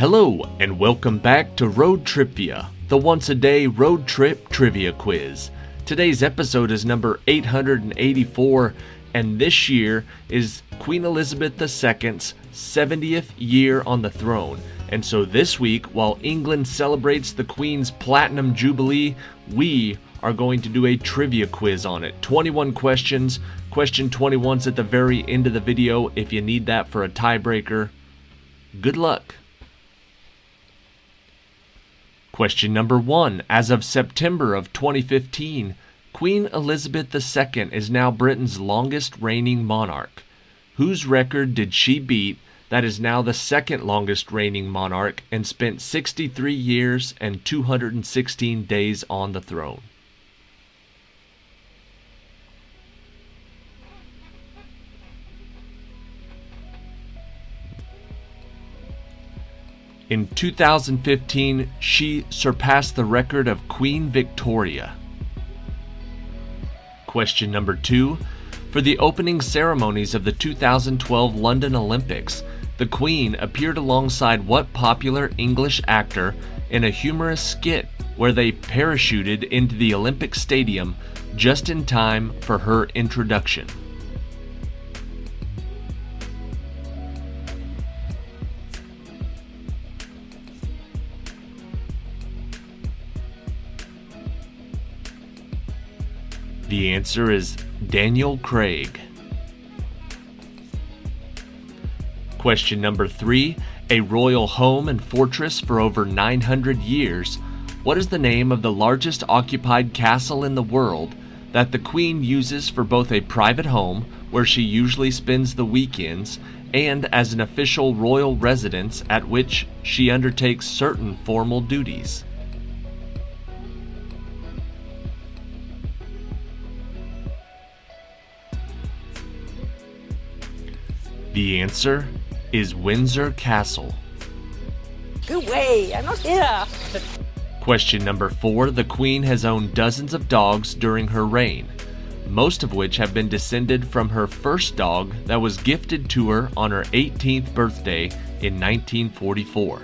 Hello and welcome back to Road TRIpVIA, the once-a-day road trip trivia quiz. Today's episode is number 884, and this year is Queen Elizabeth II's 70th year on the throne. And so this week, while England celebrates the Queen's Platinum Jubilee, we are going to do a trivia quiz on it. 21 questions. Question 21's at the very end of the video if you need that for a tiebreaker. Good luck. Question number 1. As of September of 2015, Queen Elizabeth II is now Britain's longest reigning monarch. Whose record did she beat that is now the second longest reigning monarch and spent 63 years and 216 days on the throne? In 2015, she surpassed the record of Queen Victoria. Question number 2. For the opening ceremonies of the 2012 London Olympics, the Queen appeared alongside what popular English actor in a humorous skit where they parachuted into the Olympic Stadium just in time for her introduction? The answer is Daniel Craig. Question number 3. A royal home and fortress for over 900 years. What is the name of the largest occupied castle in the world that the Queen uses for both a private home, where she usually spends the weekends, and as an official royal residence at which she undertakes certain formal duties? The answer is Windsor Castle. Good way, I'm not here. Question number 4. The Queen has owned dozens of dogs during her reign, most of which have been descended from her first dog that was gifted to her on her 18th birthday in 1944.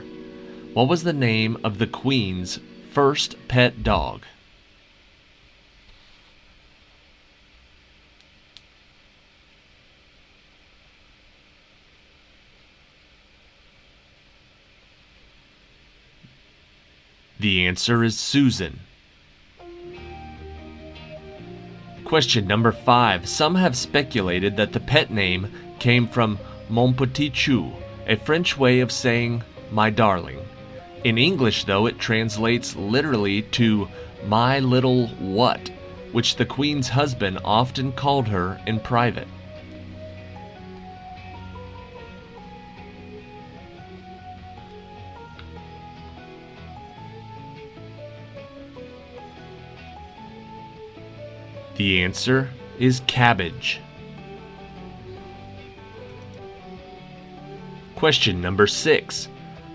What was the name of the Queen's first pet dog? The answer is Susan. Question number 5. Some have speculated that the pet name came from Mon Petit Chou, a French way of saying my darling. In English, though, it translates literally to my little what, which the Queen's husband often called her in private. The answer is Cabbage. Question number 6.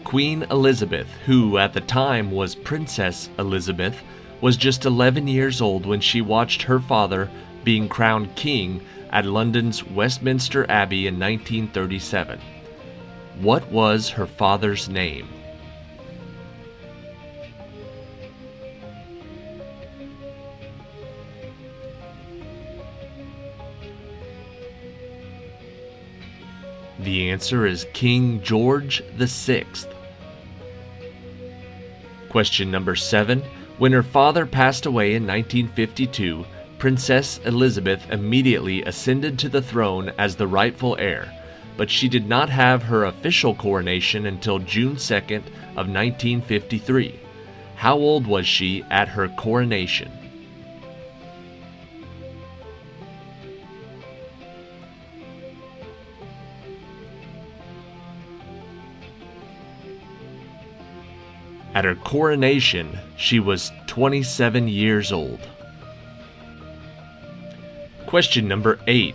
Queen Elizabeth, who at the time was Princess Elizabeth, was just 11 years old when she watched her father being crowned king at London's Westminster Abbey in 1937. What was her father's name? The answer is King George VI. Question number 7. When her father passed away in 1952, Princess Elizabeth immediately ascended to the throne as the rightful heir, but she did not have her official coronation until June 2nd of 1953. How old was she at her coronation? At her coronation, she was 27 years old. Question number 8.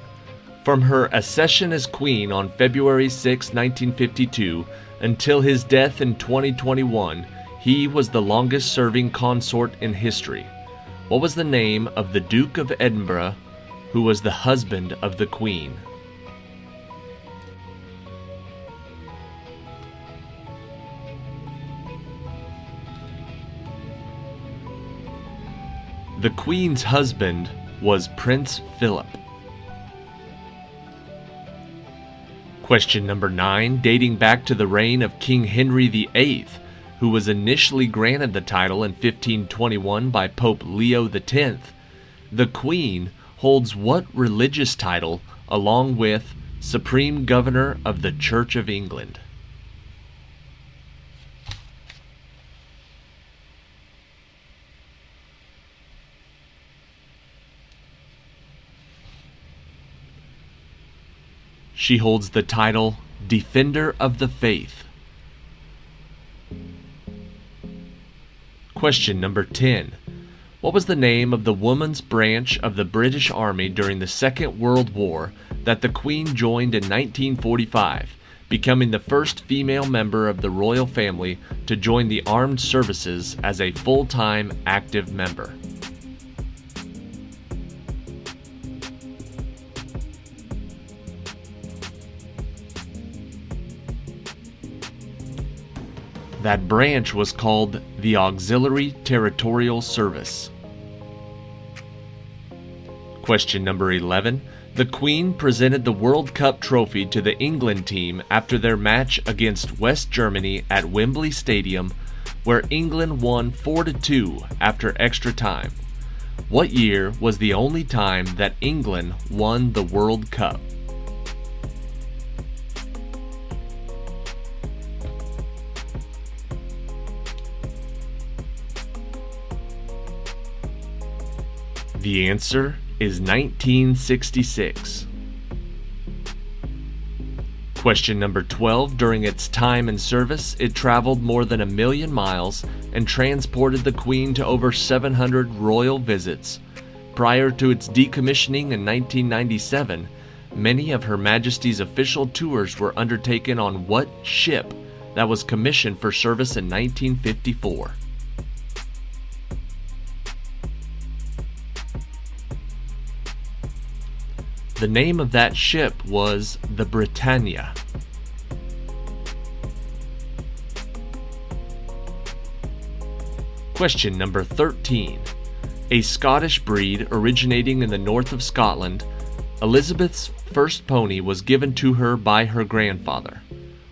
From her accession as Queen on February 6, 1952, until his death in 2021, he was the longest-serving consort in history. What was the name of the Duke of Edinburgh, who was the husband of the Queen? The Queen's husband was Prince Philip. Question number 9, dating back to the reign of King Henry VIII, who was initially granted the title in 1521 by Pope Leo X. The Queen holds what religious title along with Supreme Governor of the Church of England? She holds the title Defender of the Faith. Question number 10. What was the name of the women's branch of the British Army during the Second World War that the Queen joined in 1945, becoming the first female member of the royal family to join the armed services as a full-time active member? That branch was called the Auxiliary Territorial Service. Question number 11. The Queen presented the World Cup trophy to the England team after their match against West Germany at Wembley Stadium, where England won 4-2 after extra time. What year was the only time that England won the World Cup? The answer is 1966. Question number 12. During its time in service, it traveled more than 1 million miles and transported the Queen to over 700 royal visits. Prior to its decommissioning in 1997, many of Her Majesty's official tours were undertaken on what ship that was commissioned for service in 1954? The name of that ship was the Britannia. Question number 13. A Scottish breed originating in the north of Scotland, Elizabeth's first pony was given to her by her grandfather.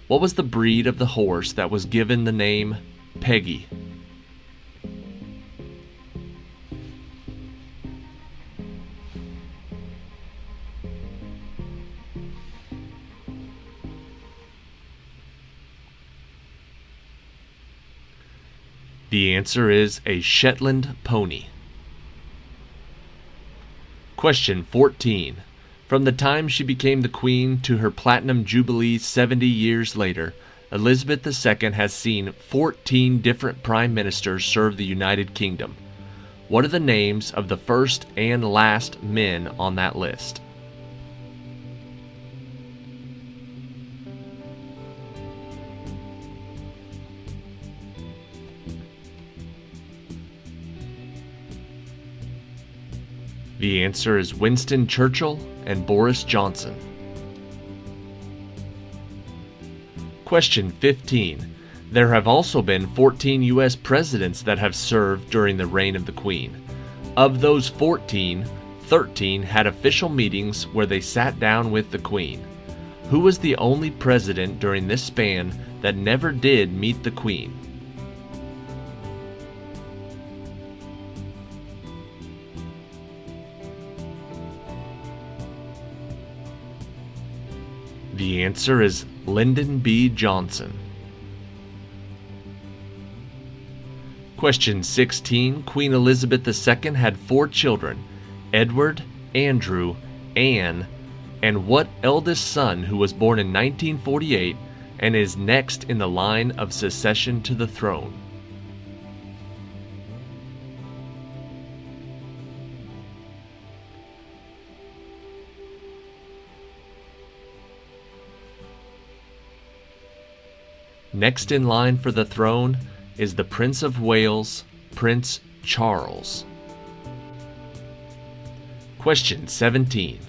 What was the breed of the horse that was given the name Peggy? The answer is a Shetland pony. Question 14. From the time she became the Queen to her Platinum Jubilee 70 years later, Elizabeth II has seen 14 different prime ministers serve the United Kingdom. What are the names of the first and last men on that list? The answer is Winston Churchill and Boris Johnson. Question 15. There have also been 14 U.S. presidents that have served during the reign of the Queen. Of those 14, 13 had official meetings where they sat down with the Queen. Who was the only president during this span that never did meet the Queen? The answer is Lyndon B. Johnson. Question 16. Queen Elizabeth II had 4 children, Edward, Andrew, Anne, and what eldest son who was born in 1948 and is next in the line of succession to the throne? Next in line for the throne is the Prince of Wales, Prince Charles. Question 17.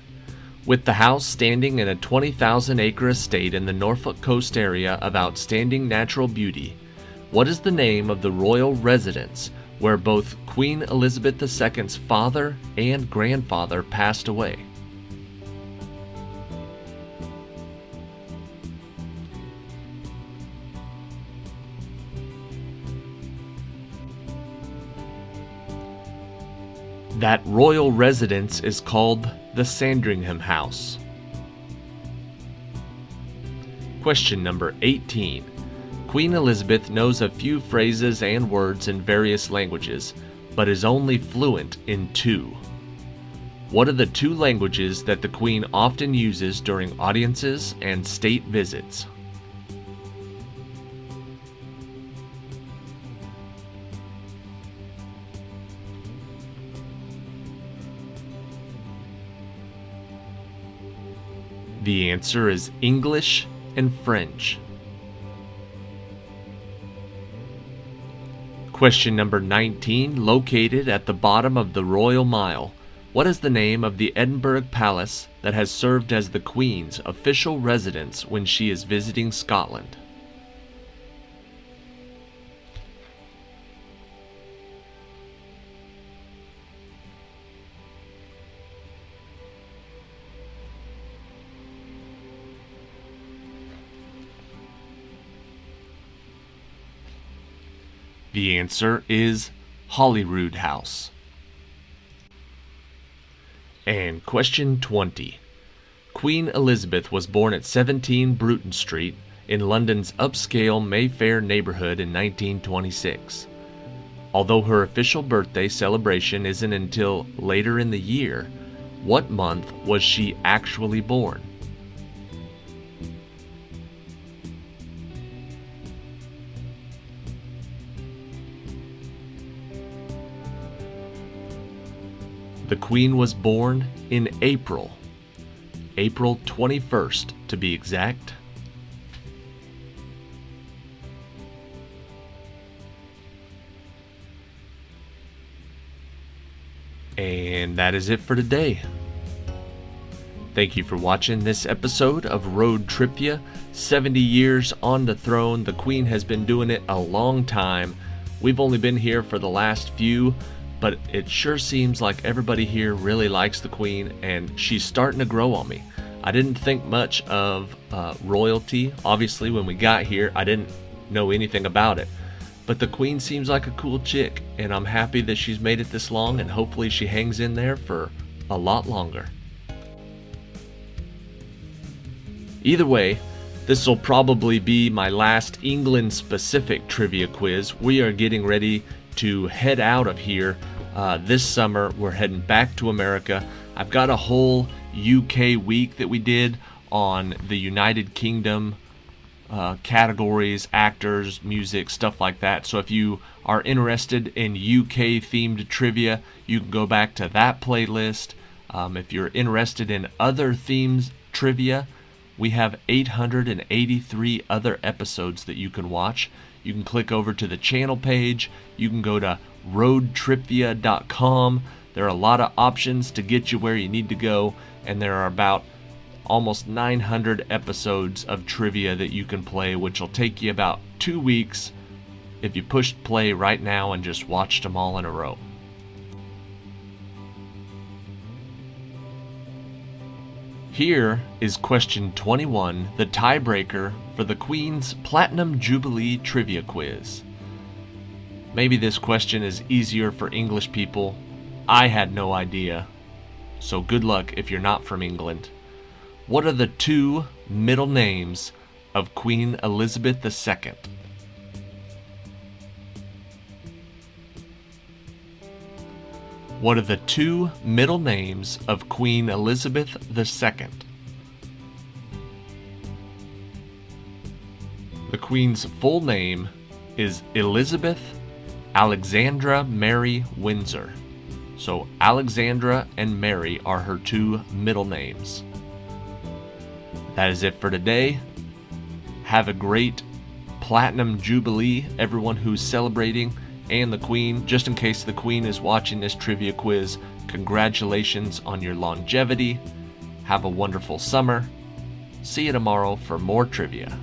With the house standing in a 20,000-acre estate in the Norfolk coast area of outstanding natural beauty, what is the name of the royal residence where both Queen Elizabeth II's father and grandfather passed away? That royal residence is called the Sandringham House. Question number 18. Queen Elizabeth knows a few phrases and words in various languages, but is only fluent in 2. What are the 2 languages that the Queen often uses during audiences and state visits? The answer is English and French. Question number 19. Located at the bottom of the Royal Mile, what is the name of the Edinburgh Palace that has served as the Queen's official residence when she is visiting Scotland? The answer is Holyrood House. And question 20. Queen Elizabeth was born at 17 Bruton Street in London's upscale Mayfair neighborhood in 1926. Although her official birthday celebration isn't until later in the year, what month was she actually born? The Queen was born in April 21st to be exact. And that is it for today. Thank you for watching this episode of Road TRIpVIA. 70 years on the throne. The Queen has been doing it a long time. We've only been here for the last few, but it sure seems like everybody here really likes the Queen, and she's starting to grow on me. I didn't think much of royalty. Obviously, when we got here, I didn't know anything about it. But the Queen seems like a cool chick, and I'm happy that she's made it this long, and hopefully she hangs in there for a lot longer. Either way, this will probably be my last England-specific trivia quiz. We are getting ready to head out of here this summer. We're heading back to America. I've got a whole UK week that we did on the United Kingdom categories, actors, music, stuff like that. So if you are interested in UK themed trivia, you can go back to that playlist. If you're interested in other themes trivia, we have 883 other episodes that you can watch. You can click over to the channel page. You can go to roadtripvia.com. There are a lot of options to get you where you need to go, and there are about almost 900 episodes of trivia that you can play, which will take you about 2 weeks if you pushed play right now and just watched them all in a row. Here is question 21, the tiebreaker for the Queen's Platinum Jubilee Trivia Quiz. Maybe this question is easier for English people. I had no idea, so good luck if you're not from England. What are the 2 middle names of Queen Elizabeth II? What are the 2 middle names of Queen Elizabeth II? The Queen's full name is Elizabeth Alexandra Mary Windsor. So Alexandra and Mary are her 2 middle names. That is it for today. Have a great Platinum Jubilee, everyone who's celebrating, and the Queen. Just in case the Queen is watching this trivia quiz, congratulations on your longevity. Have a wonderful summer. See you tomorrow for more trivia.